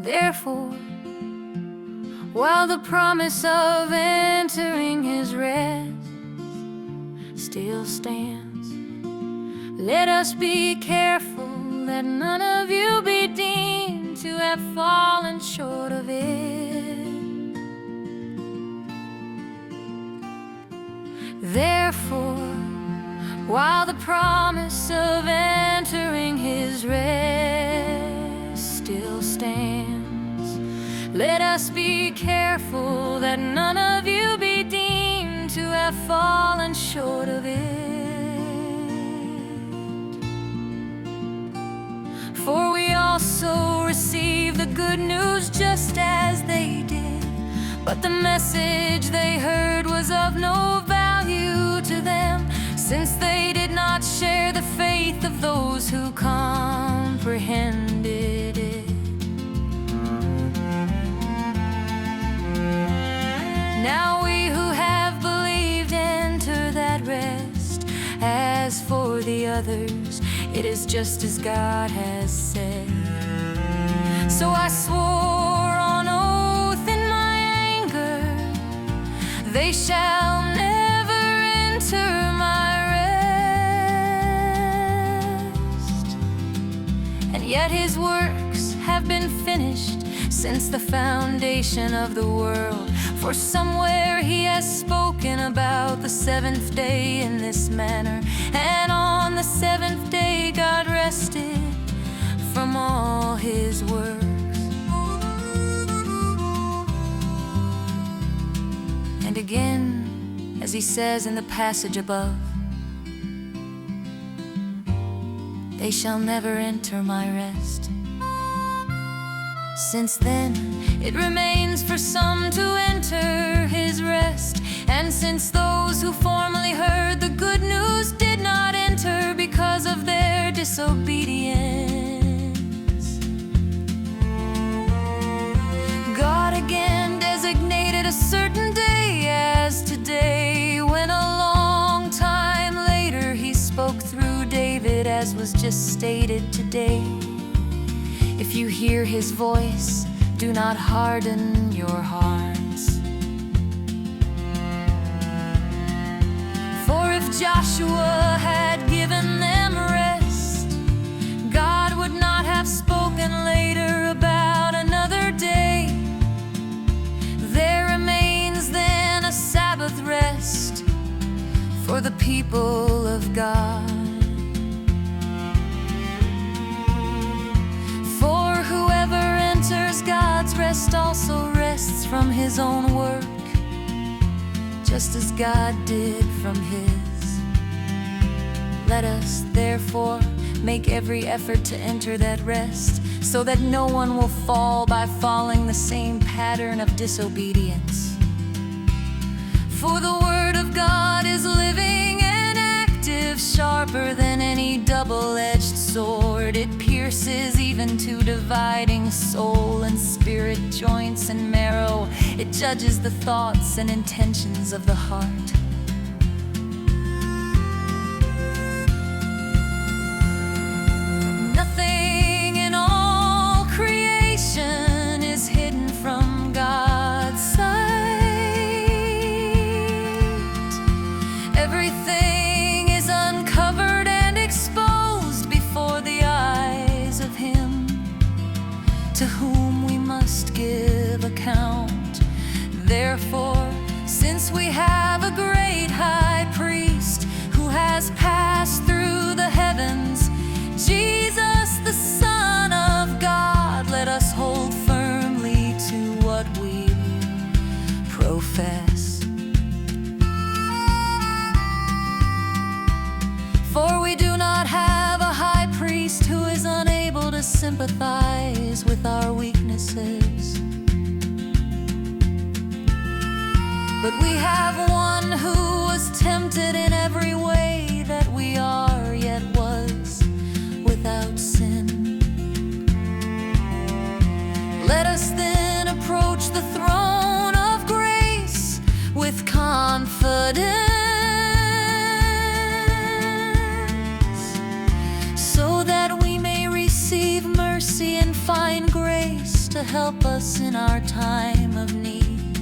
Therefore, while the promise of entering His rest still stands, let us be careful that none of you be deemed to have fallen short of it. Therefore, while the promise of entering His rest still stands, let us be careful that none of you be deemed to have fallen short of it. For we also received the good news just as they did, but the message they heard was of no value to them, since they did not share the faith of those who comprehended it. Now we who have believed enter that rest. As for the others, it is just as God has said. So I swore on oath in my anger, they shall never enter my rest. And yet His works have been finished since the foundation of the world. For somewhere He has spoken about the seventh day in this manner, and on the seventh day God rested from all His works. And again, as He says in the passage above, they shall never enter my rest. Since then, it remains for some to enter His rest. And since those who formerly heard the good news did not enter because of their disobedience, God again designated a certain day as today, when a long time later He spoke through David, as was just stated today. If you hear His voice, do not harden your hearts. For if Joshua had given them rest, God would not have spoken later about another day. There remains then a Sabbath rest for the people of God. God's rest also rests from His own work, just as God did from His. Let us, therefore, make every effort to enter that rest, so that no one will fall by following the same pattern of disobedience. For the Word of God is living and active, sharper than any double-edged sword. It pierces even to dividing soul and spirit, joints and marrow. It judges the thoughts and intentions of the heart. Nothing in all creation is hidden from God's sight. Everything is uncovered and exposed before the eyes of Him to whom we must give account. Therefore, since we have a great high priest who has passed through the heavens, Jesus, the Son of God, let us hold firmly to what we profess. For we do not have a high priest who is unable to sympathize with our weaknesses, but we have one who was tempted in every way that we are, yet was without sin. Let us then approach the throne of grace with confidence, so that we may receive mercy and find grace to help us in our time of need.